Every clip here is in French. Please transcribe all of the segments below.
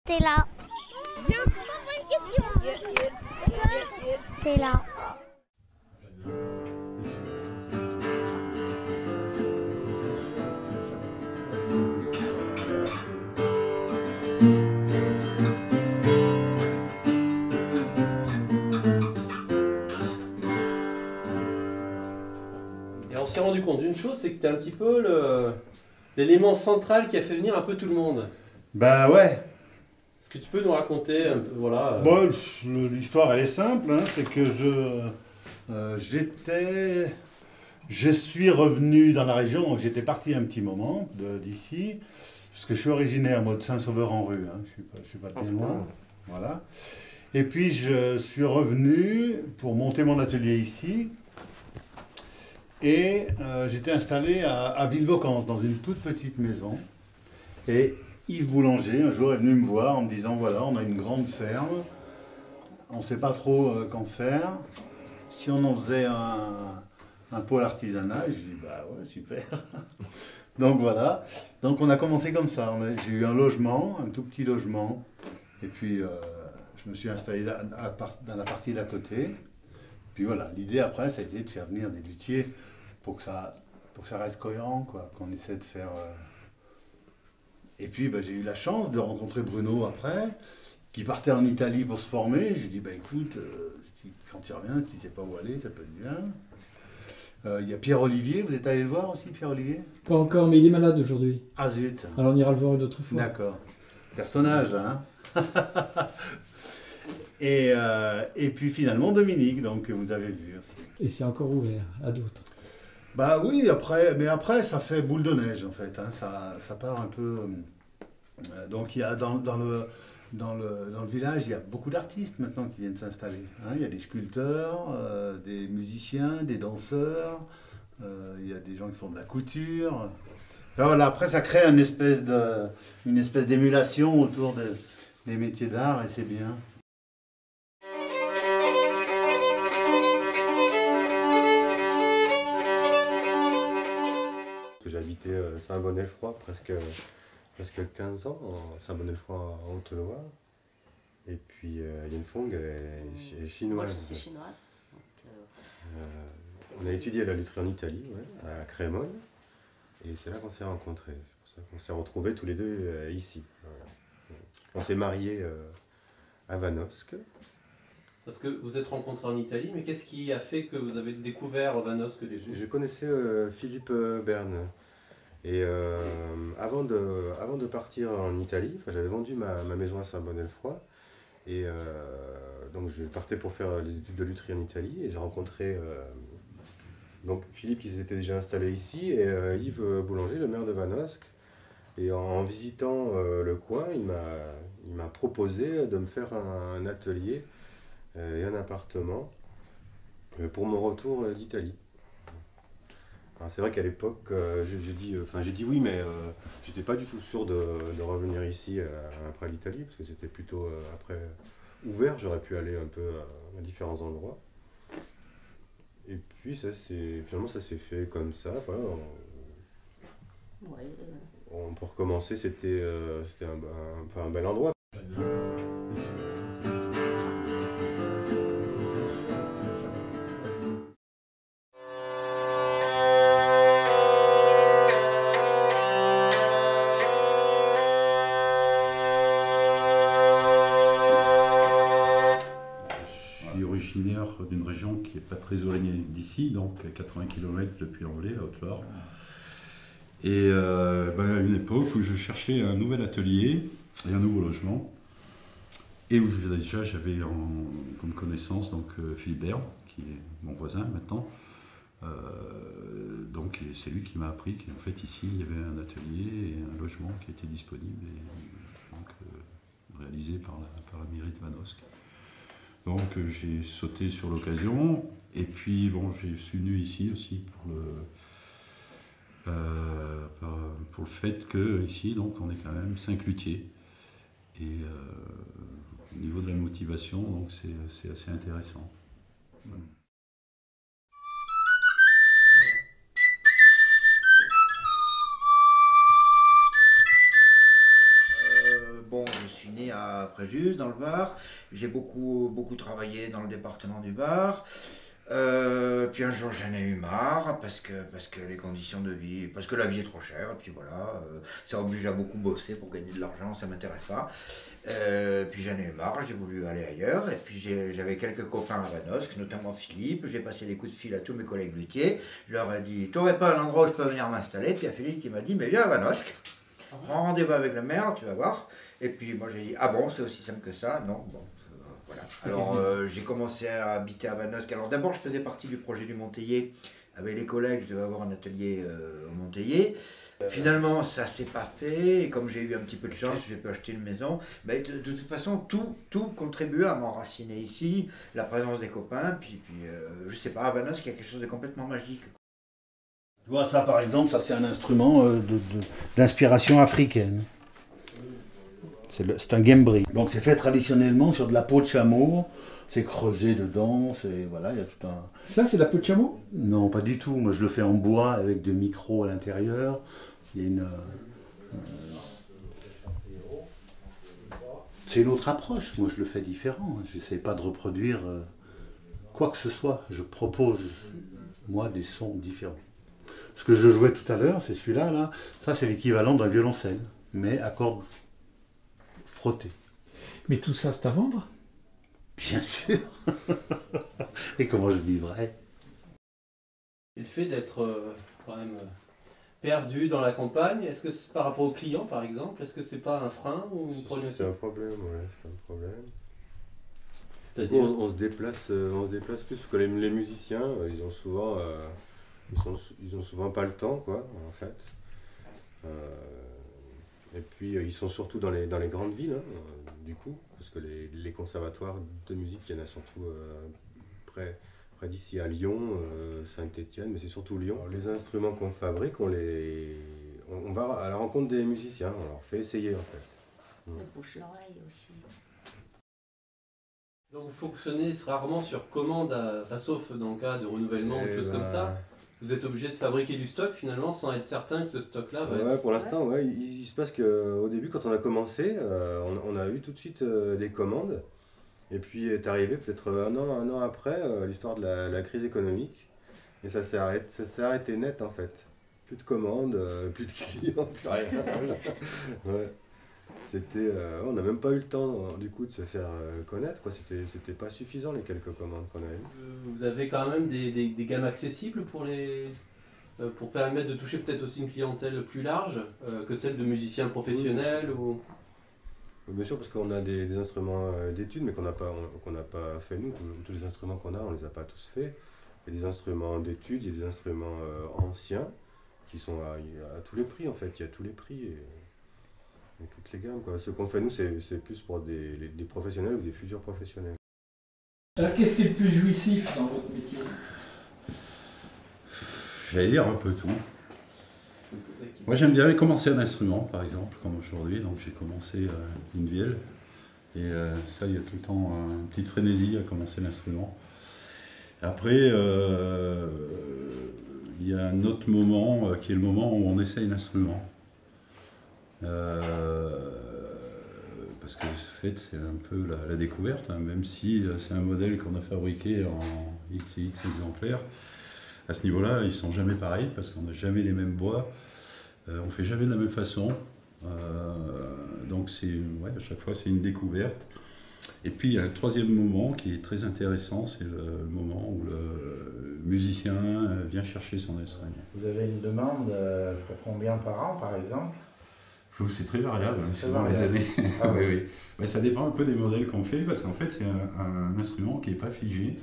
T'es là. Viens, pose-moi une question. T'es là. Et on s'est rendu compte d'une chose, c'est que tu es un petit peu l'élément central qui a fait venir un peu tout le monde. Bah ouais. Est-ce que tu peux nous raconter un peu, voilà Bon, l'histoire elle est simple, hein, c'est que je suis revenu dans la région, donc j'étais parti un petit moment d'ici, parce que je suis originaire moi de Saint-Sauveur-en-Rue, hein, je suis pas bien loin, voilà. Et puis je suis revenu pour monter mon atelier ici, et j'étais installé à Villevaucance, dans une toute petite maison, et Yves Boulanger, un jour, est venu me voir en me disant, voilà, on a une grande ferme, on ne sait pas trop qu'en faire. Si on en faisait un pôle artisanal, je dis, bah ouais, super. Donc voilà, donc on a commencé comme ça. J'ai eu un logement, un tout petit logement, et puis je me suis installé dans la partie d'à côté. Puis voilà, l'idée après, ça a été de faire venir des luthiers pour que ça reste cohérent, quoi, qu'on essaie de faire... Et puis bah, j'ai eu la chance de rencontrer Bruno après, qui partait en Italie pour se former. Je lui ai dit, bah, écoute, quand tu reviens, tu ne sais pas où aller, ça peut être bien. Il y a Pierre-Olivier, vous êtes allé le voir aussi, Pierre-Olivier? Pas encore, mais il est malade aujourd'hui. Ah zut. Alors on ira le voir une autre fois. D'accord. Personnage, là, hein. Et puis finalement Dominique, donc que vous avez vu aussi. Et c'est encore ouvert à d'autres. Bah oui, mais après ça fait boule de neige en fait, hein, ça part un peu... donc il y a dans le village, il y a beaucoup d'artistes maintenant qui viennent s'installer, hein. Il y a des sculpteurs, des musiciens, des danseurs, il y a des gens qui font de la couture. Alors voilà, après ça crée une espèce d'émulation autour des métiers d'art et c'est bien. J'habitais Saint-Bonnet-le-Froid presque 15 ans, Saint-Bonnet-le-Froid en Haute-Loire. Et puis Yen Fong est chinoise. Moi, je suis chinoise. On a étudié la lutherie en Italie, ouais, à Crémone. Et c'est là qu'on s'est rencontrés. C'est pour ça qu'on s'est retrouvés tous les deux ici. Voilà. On s'est mariés à Vanosque. Parce que vous êtes rencontrés en Italie, mais qu'est-ce qui a fait que vous avez découvert Vanosque déjà? Je connaissais Philippe Berne. Et avant de partir en Italie, j'avais vendu ma maison à Saint-Bonnet-le-Froid. Et donc je partais pour faire les études de lutherie en Italie. Et j'ai rencontré donc Philippe qui s'était déjà installé ici et Yves Boulanger, le maire de Vanosque. Et en visitant le coin, il m'a proposé de me faire un atelier et un appartement pour mon retour d'Italie. C'est vrai qu'à l'époque, j'ai dit oui, mais j'étais pas du tout sûr de revenir ici après l'Italie, parce que c'était plutôt après ouvert, j'aurais pu aller un peu à différents endroits. Et puis finalement ça s'est fait comme ça. Voilà, pour recommencer, c'était un bel endroit. Originaire d'une région qui n'est pas très éloignée d'ici, donc à 80 km de Puy-en-Velay, la Haute-Loire. Et à une époque où je cherchais un nouvel atelier et un nouveau logement, et où déjà j'avais comme connaissance donc, Philippe Berne, qui est mon voisin maintenant. Donc c'est lui qui m'a appris qu'en fait ici il y avait un atelier et un logement qui était disponible, et donc, réalisé par la mairie de Vanosque. Donc j'ai sauté sur l'occasion, et puis bon, je suis venu ici aussi pour le fait que ici donc on est quand même 5 luthiers, et au niveau de la motivation donc c'est assez intéressant. suis né à Fréjus, dans le Var. J'ai beaucoup travaillé dans le département du Var. Puis un jour j'en ai eu marre parce que les conditions de vie, parce que la vie est trop chère, et puis voilà, ça oblige à beaucoup bosser pour gagner de l'argent, ça m'intéresse pas. Puis j'en ai eu marre, j'ai voulu aller ailleurs, et puis j'avais quelques copains à Vanosque, notamment Philippe. J'ai passé des coups de fil à tous mes collègues luthiers, je leur ai dit, t'aurais pas un endroit où je peux venir m'installer? Puis il y a Philippe qui m'a dit, mais viens à Vanosque, prends rendez-vous avec le maire, tu vas voir. Et puis moi j'ai dit, ah bon, c'est aussi simple que ça? Non, bon. Voilà. Alors j'ai commencé à habiter à Vanosque. Alors d'abord je faisais partie du projet du Monteillé. Avec les collègues, je devais avoir un atelier au Monteillé. Finalement ça s'est pas fait. Et comme j'ai eu un petit peu de chance, j'ai pu acheter une maison. Mais de toute façon, tout contribuait à m'enraciner ici. La présence des copains. Puis je sais pas, à Vanosque, il y a quelque chose de complètement magique. Tu vois, ça par exemple, ça c'est un instrument d'inspiration africaine. C'est un gembri. Donc c'est fait traditionnellement sur de la peau de chameau, c'est creusé dedans, voilà, il y a tout un... Ça, c'est la peau de chameau? Non, pas du tout. Moi je le fais en bois avec des micros à l'intérieur. Il y a une... C'est une autre approche. Moi je le fais différent. Je n'essaie pas de reproduire quoi que ce soit. Je propose, moi, des sons différents. Ce que je jouais tout à l'heure, c'est celui-là, là. Ça c'est l'équivalent d'un violoncelle, mais à cordes frottées. Mais tout ça, c'est à vendre? Bien sûr. Et comment je vivrais? Et le fait d'être quand même perdu dans la campagne, est-ce que c'est par rapport aux clients par exemple? Est-ce que c'est pas un frein ou une problématique? C'est un problème, ouais, c'est un problème. C'est-à-dire on se déplace plus parce que les musiciens, ils ont souvent pas le temps, quoi, en fait. Et puis ils sont surtout dans les grandes villes, hein, du coup, parce que les conservatoires de musique, il y en a surtout près d'ici à Lyon, Saint-Étienne, mais c'est surtout Lyon. Alors, les instruments qu'on fabrique, on va à la rencontre des musiciens, on leur fait essayer en fait. La bouche-l'oreille aussi. Donc vous fonctionnez rarement sur commande, sauf dans le cas de renouvellement ou de choses comme ça. Vous êtes obligé de fabriquer du stock finalement sans être certain que ce stock-là va être... Pour l'instant, ouais, il se passe qu'au début, quand on a commencé, on a eu tout de suite des commandes. Et puis est arrivé peut-être un an après l'histoire de la crise économique. Et ça s'est arrêté net en fait. Plus de commandes, plus de clients, plus rien. Ouais. On n'a même pas eu le temps du coup de se faire connaître, quoi. C'était pas suffisant les quelques commandes qu'on a eues. Vous avez quand même des gammes accessibles pour permettre de toucher peut-être aussi une clientèle plus large que celle de musiciens professionnels ou... Bien sûr, parce qu'on a des instruments d'études, mais qu'on n'a pas fait nous. Tous les instruments qu'on a, on les a pas tous faits. Il y a des instruments d'études, il y a des instruments anciens qui sont à tous les prix en fait. Il y a tous les prix et toutes les gammes, quoi. Ce qu'on fait nous, c'est plus pour des professionnels ou des futurs professionnels. Alors qu'est-ce qui est le plus jouissif dans votre métier? J'allais dire un peu tout. Moi j'aime bien commencer un instrument, par exemple, comme aujourd'hui. Donc j'ai commencé une vielle. Et ça, il y a tout le temps une petite frénésie à commencer l'instrument. Après, il y a un autre moment qui est le moment où on essaye l'instrument. Parce que en fait, c'est un peu la découverte, hein, même si c'est un modèle qu'on a fabriqué en X et X exemplaires. À ce niveau-là, ils ne sont jamais pareils parce qu'on n'a jamais les mêmes bois. On ne fait jamais de la même façon, donc à chaque fois c'est une découverte. Et puis il y a le troisième moment qui est très intéressant, c'est le moment où le musicien vient chercher son instrument. Vous avez une demande pour combien par an par exemple? C'est très variable, selon les années. Ah, oui, oui. Mais ça dépend un peu des modèles qu'on fait, parce qu'en fait c'est un instrument qui n'est pas figé.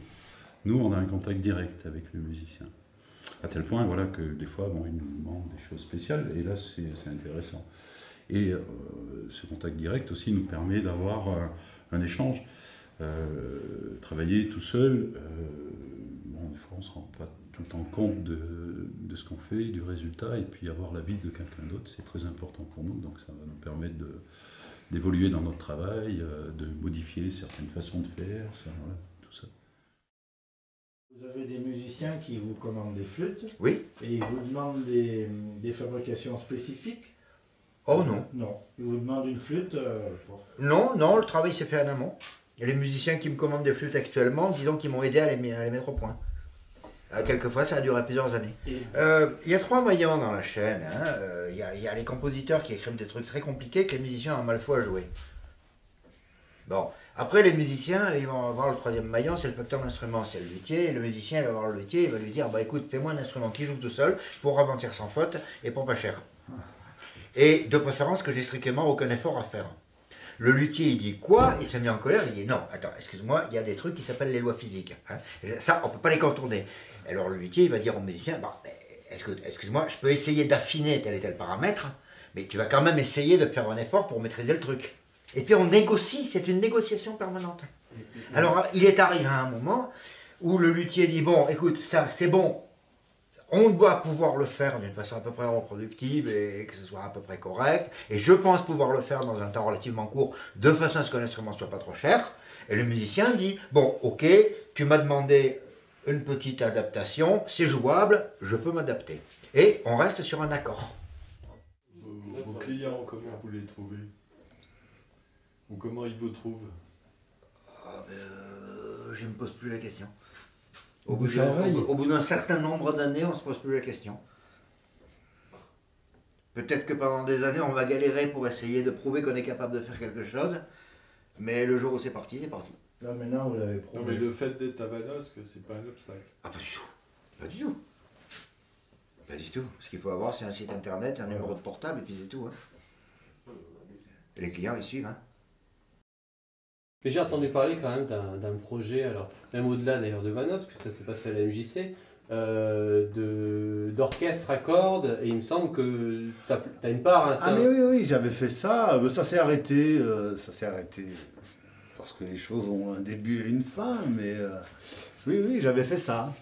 Nous on a un contact direct avec le musicien. À tel point voilà, que des fois il nous demande des choses spéciales et là c'est intéressant. Et ce contact direct aussi nous permet d'avoir un échange. Travailler tout seul, des fois on ne se rend pas tout le temps compte de ce qu'on fait, du résultat, et puis avoir l'avis de quelqu'un d'autre, c'est très important pour nous, donc ça va nous permettre d'évoluer dans notre travail, de modifier certaines façons de faire, voilà, tout ça. Vous avez des musiciens qui vous commandent des flûtes. Oui. Et ils vous demandent des fabrications spécifiques. Oh non. Non. Il vous demande une flûte Non, non, le travail s'est fait en amont. Et les musiciens qui me commandent des flûtes actuellement, disons qu'ils m'ont aidé à les mettre au point. Quelquefois, ça a duré plusieurs années. Il y a 3 maillons dans la chaîne. Hein. Il y a les compositeurs qui écrivent des trucs très compliqués que les musiciens ont mal foi à jouer. Bon, après les musiciens, ils vont avoir le 3e maillon, c'est le facteur d'instrument, c'est le luthier. Et le musicien, il va voir le luthier, il va lui dire, bah écoute, fais-moi un instrument qui joue tout seul, pour avenir sans faute et pour pas cher. Et de préférence que j'ai strictement aucun effort à faire. Le luthier, il dit quoi? Il se met en colère, il dit non, attends, excuse-moi, il y a des trucs qui s'appellent les lois physiques. Hein. Ça, on ne peut pas les contourner. Alors le luthier, il va dire au musicien, bah, excuse-moi, je peux essayer d'affiner tel et tel paramètre, mais tu vas quand même essayer de faire un effort pour maîtriser le truc. Et puis on négocie, c'est une négociation permanente. Alors il est arrivé à un moment où le luthier dit, bon, écoute, ça c'est bon, on doit pouvoir le faire d'une façon à peu près reproductive et que ce soit à peu près correct, et je pense pouvoir le faire dans un temps relativement court, de façon à ce que l'instrument soit pas trop cher. Et le musicien dit, bon, ok, tu m'as demandé une petite adaptation, c'est jouable, je peux m'adapter. Et on reste sur un accord. Vos clients, comment vous les trouvez? Ou comment ils vous trouvent? Je ne me pose plus la question. Au bout d'un certain nombre d'années, on ne se pose plus la question. Peut-être que pendant des années, on va galérer pour essayer de prouver qu'on est capable de faire quelque chose, mais le jour où c'est parti, c'est parti. Là maintenant, vous l'avez prouvé. Non, mais le fait d'être à Manosque, c'est pas un obstacle. Ah, pas du tout. Pas du tout. Pas du tout. Ce qu'il faut avoir, c'est un site internet, un numéro de portable, et puis c'est tout. Hein. Et les clients, ils suivent. Hein. Mais j'ai entendu parler quand même d'un projet, alors même au-delà d'ailleurs de Manosque, puisque ça s'est passé à la MJC, d'orchestre à cordes, et il me semble que tu as une part. Hein, ah mais oui, j'avais fait ça, ça s'est arrêté, parce que les choses ont un début et une fin, mais oui, j'avais fait ça.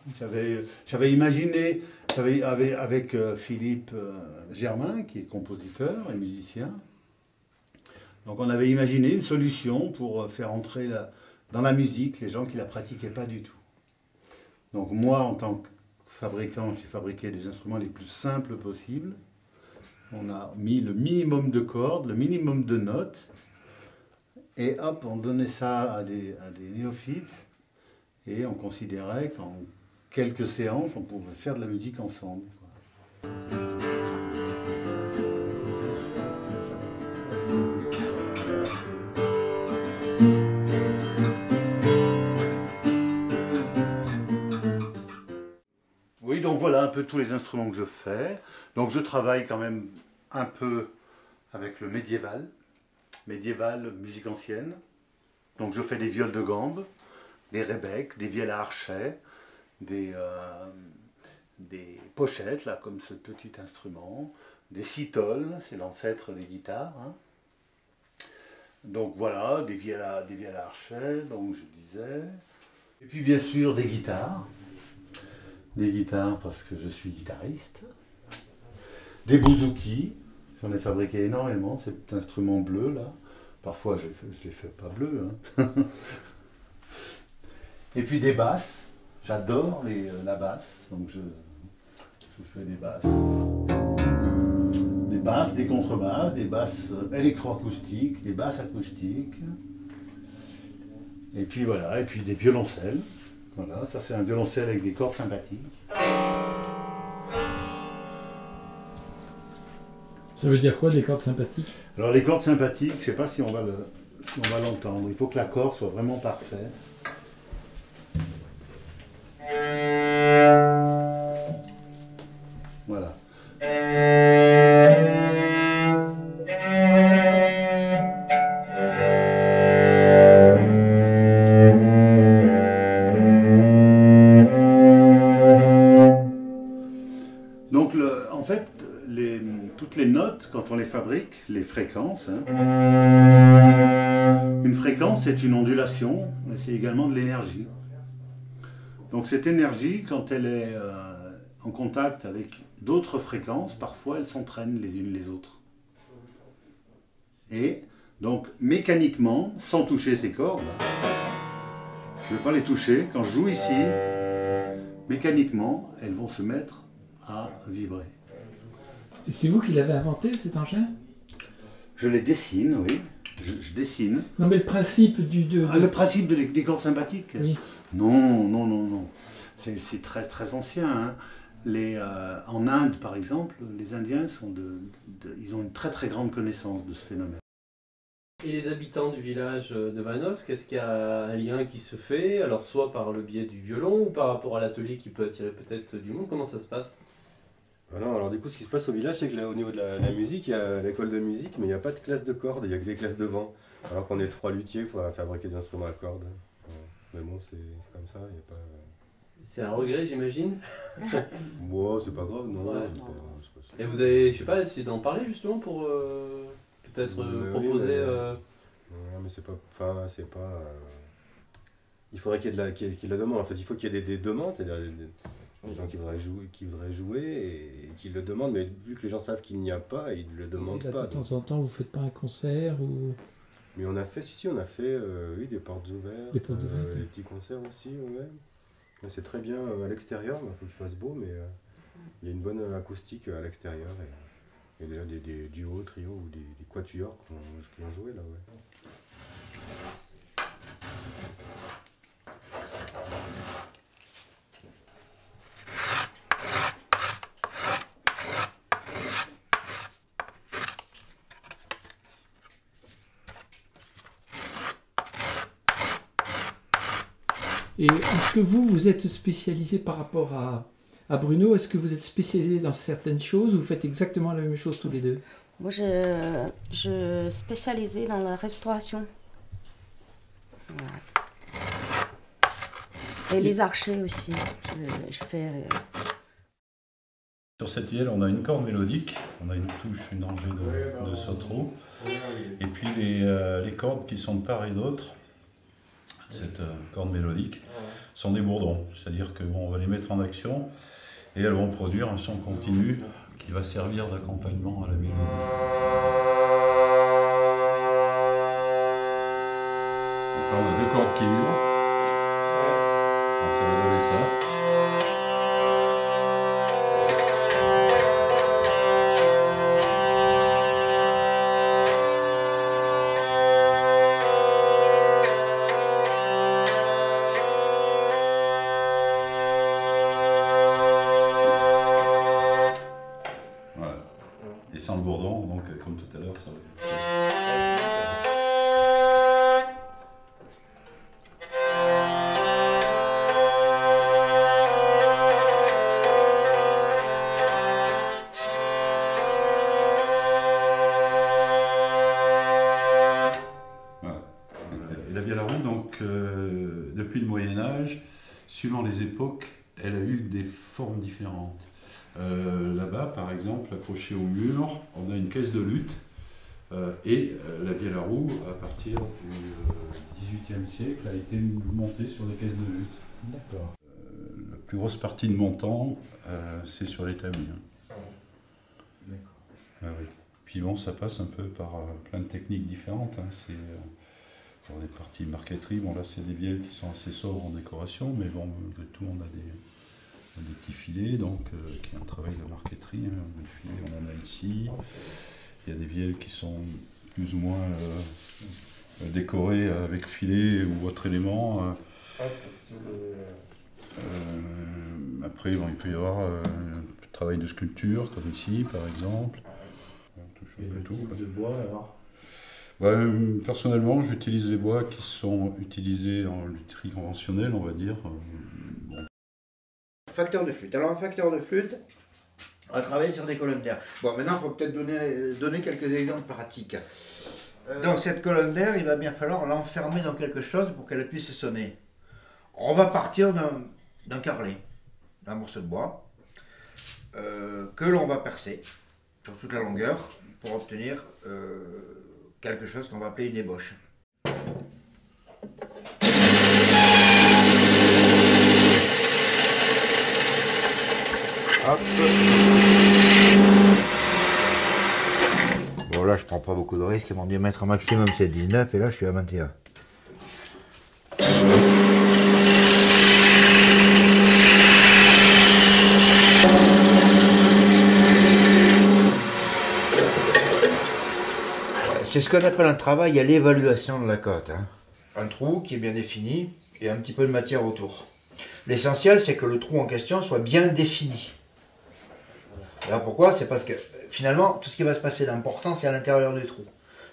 J'avais imaginé, avec Philippe Germain, qui est compositeur et musicien, donc on avait imaginé une solution pour faire entrer dans la musique les gens qui ne la pratiquaient pas du tout. Donc moi, en tant que fabricant, j'ai fabriqué des instruments les plus simples possibles. On a mis le minimum de cordes, le minimum de notes, et hop, on donnait ça à des néophytes, et on considérait qu'en quelques séances, on pouvait faire de la musique ensemble. Oui, donc voilà un peu tous les instruments que je fais. Donc je travaille quand même un peu avec le médiéval, musique ancienne. Donc je fais des viols de gambe, des rebecques, des vielles à archet, des pochettes, là, comme ce petit instrument, des citoles, c'est l'ancêtre des guitares. Hein. Donc voilà, des vielles à archet, donc je disais. Et puis bien sûr des guitares parce que je suis guitariste. Des bouzouki, j'en ai fabriqué énormément, cet instrument bleu là. Parfois je les fais pas bleus. Hein. Et puis des basses, j'adore la basse, donc je fais des basses. Des basses, des contrebasses, des basses électroacoustiques, des basses acoustiques. Et puis voilà, et puis des violoncelles. Voilà, ça c'est un violoncelle avec des cordes sympathiques. Ça veut dire quoi, des cordes sympathiques? Alors les cordes sympathiques, je ne sais pas si on va l'entendre. Il faut que l'accord soit vraiment parfait. Voilà. Donc en fait, toutes les notes, quand on les fabrique, les fréquences, hein, une fréquence c'est une ondulation, mais c'est également de l'énergie. Donc cette énergie, quand elle est en contact avec d'autres fréquences, parfois elles s'entraînent les unes les autres. Et donc mécaniquement, sans toucher ces cordes, je ne vais pas les toucher, quand je joue ici, mécaniquement, elles vont se mettre à vibrer. Et c'est vous qui l'avez inventé, cet engin? Je les dessine, oui. Je dessine. Non, mais le principe le principe des cordes sympathiques. Oui. Non. C'est très très ancien. Hein. En Inde, par exemple, les Indiens ils ont une très très grande connaissance de ce phénomène. Et les habitants du village de Vanos, qu'est-ce qu'il y a un lien qui se fait? Alors soit par le biais du violon ou par rapport à l'atelier qui peut attirer peut-être du monde. Comment ça se passe? Non, alors du coup ce qui se passe au village, c'est que là, au niveau de la musique, il y a l'école de musique, mais il n'y a pas de classe de cordes, il n'y a que des classes de vent. Alors qu'on est 3 luthiers, il faut fabriquer des instruments à cordes. Mais bon, c'est comme ça, il n'y a pas... C'est un regret, j'imagine. Bon, c'est pas grave, non. Ouais. C'est pas... Et vous avez, je sais pas, essayé d'en parler justement pour peut-être proposer... Non, mais c'est pas... Enfin, c'est pas... Il faudrait qu'il y ait la demande. En fait, il faut qu'il y ait des demandes, c'est-à-dire des gens qui voudraient jouer et qui le demandent, mais vu que les gens savent qu'il n'y a pas, ils ne le demandent là, pas. De temps en temps, vous faites pas un concert ou... Mais on a fait, on a fait oui, des portes ouvertes, des petits concerts aussi, ouais. C'est très bien à l'extérieur, il faut qu'il fasse beau, mais il y a une bonne acoustique à l'extérieur. Et il y a déjà des duos, trios ou des quatuors qui ont joué là, ouais. Et est-ce que vous êtes spécialisé par rapport à Bruno? Est-ce que vous êtes spécialisé dans certaines choses ou vous faites exactement la même chose tous les deux? Moi, je spécialisée dans la restauration. Voilà. Et les archers aussi. Je fais... Sur cette vielle, on a une corde mélodique, on a une touche, une rangée de sautreaux, et puis les cordes qui sont de part et d'autre. Cette corde mélodique sont des bourdons, c'est-à-dire que on va les mettre en action et elles vont produire un son continu qui va servir d'accompagnement à la mélodie. Donc là on a 2 cordes qui vibrent, donc ça va donner ça. Et sans le bourdon, donc comme tout à l'heure, ça va. Voilà. Et la vielle à roue, donc, depuis le Moyen-Âge, suivant les époques, elle a eu des formes différentes. Là-bas, par exemple, accroché au mur, on a une caisse de luth et la vielle à roue, à partir du XVIIIe siècle, a été montée sur des caisses de luth. D'accord. La plus grosse partie de mon c'est sur les tamis. D'accord. Oui. Puis bon, ça passe un peu par plein de techniques différentes. On est parti marqueterie, bon là c'est des vielles qui sont assez sobres en décoration, mais bon, tout le monde a des petits filets, donc qui est un travail de marqueterie. Les filets, on en a ici. Il y a des vielles qui sont plus ou moins décorées avec filets ou autres éléments. Après, bon, il peut y avoir un travail de sculpture, comme ici par exemple. On touche un peu tout. De bois alors? Personnellement, j'utilise les bois qui sont utilisés en lutherie conventionnelle, on va dire. Bon. Facteur de flûte. Alors un facteur de flûte, on va travailler sur des colonnes d'air. Bon, maintenant, il faut peut-être donner quelques exemples pratiques. Donc cette colonne d'air, il va bien falloir l'enfermer dans quelque chose pour qu'elle puisse sonner. On va partir d'un carrelet, d'un morceau de bois, que l'on va percer sur toute la longueur pour obtenir quelque chose qu'on va appeler une ébauche. Hop. Bon là je prends pas beaucoup de risques, mon diamètre maximum c'est 19 et là je suis à 21. C'est ce qu'on appelle un travail à l'évaluation de la cote. Hein. Un trou qui est bien défini et un petit peu de matière autour. L'essentiel, c'est que le trou en question soit bien défini. Alors pourquoi? C'est parce que finalement, tout ce qui va se passer d'important, c'est à l'intérieur du trou.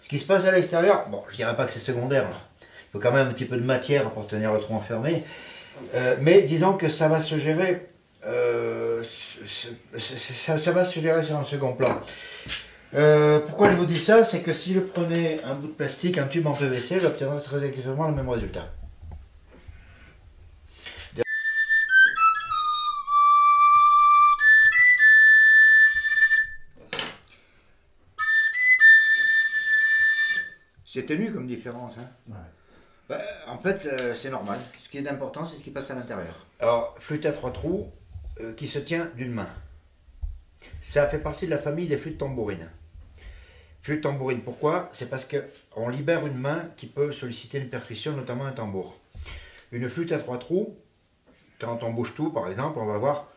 Ce qui se passe à l'extérieur, bon, je dirais pas que c'est secondaire. Il faut quand même un petit peu de matière pour tenir le trou enfermé. Mais disons que ça va se gérer, ça va se gérer sur un second plan. Pourquoi je vous dis ça? C'est que si je prenais un bout de plastique, un tube en PVC, j'obtiendrais très exactement le même résultat. C'est ténu comme différence. Hein. Ouais. Bah, en fait, c'est normal. Ce qui est important, c'est ce qui passe à l'intérieur. Alors, flûte à 3 trous qui se tient d'une main. Ça fait partie de la famille des flûtes tambourines. Flûte tambourine, pourquoi? C'est parce qu'on libère une main qui peut solliciter une percussion, notamment un tambour. Une flûte à 3 trous, quand on bouge tout, par exemple, on va voir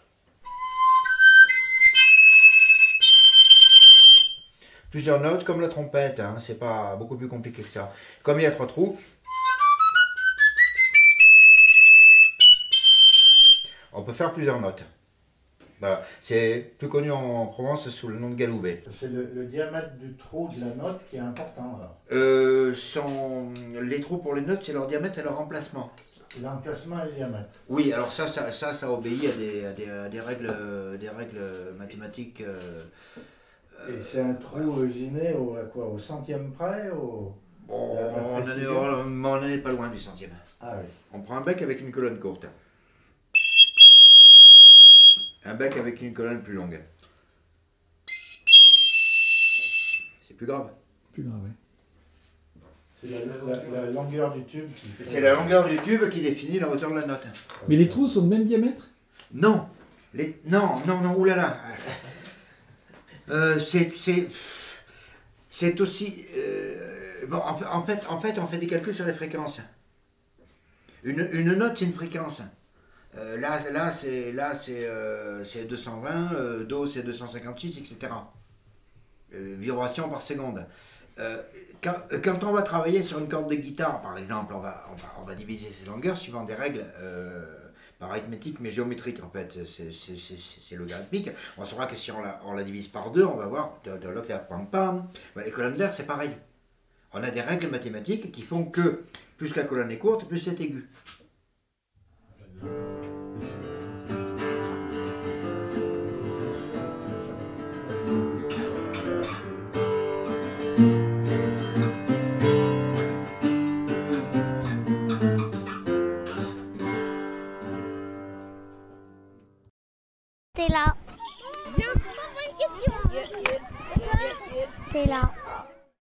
plusieurs notes comme la trompette, hein, c'est pas beaucoup plus compliqué que ça. Comme il y a 3 trous, on peut faire plusieurs notes. Voilà. C'est plus connu en Provence sous le nom de galoubet. C'est le diamètre du trou de la note qui est important alors. Les trous pour les notes, c'est leur diamètre et leur emplacement. L'emplacement et le diamètre. Oui, alors ça obéit à des règles mathématiques. Et c'est un trou usiné au centième près on n'en est pas loin du centième. Ah oui. On prend un bec avec une colonne courte. Un bec avec une colonne plus longue. C'est plus grave. Plus grave, oui. C'est la longueur du tube qui fait... C'est la longueur du tube qui définit la hauteur de la note. Mais les trous sont de même diamètre? Non. Non, oulala. C'est aussi... bon, en fait, on fait des calculs sur les fréquences. Une note, c'est une fréquence. Là c'est 220, Do c'est 256, etc. Vibrations par seconde. Quand on va travailler sur une corde de guitare, par exemple, on va diviser ses longueurs suivant des règles pas arithmétiques mais géométriques en fait. C'est logarithmique. On saura que si on la divise par 2, on va voir de l'octave pam pam. Les colonnes d'air, c'est pareil. On a des règles mathématiques qui font que plus la colonne est courte, plus c'est aigu. T'es là. Viens, pose-moi une question. T'es là.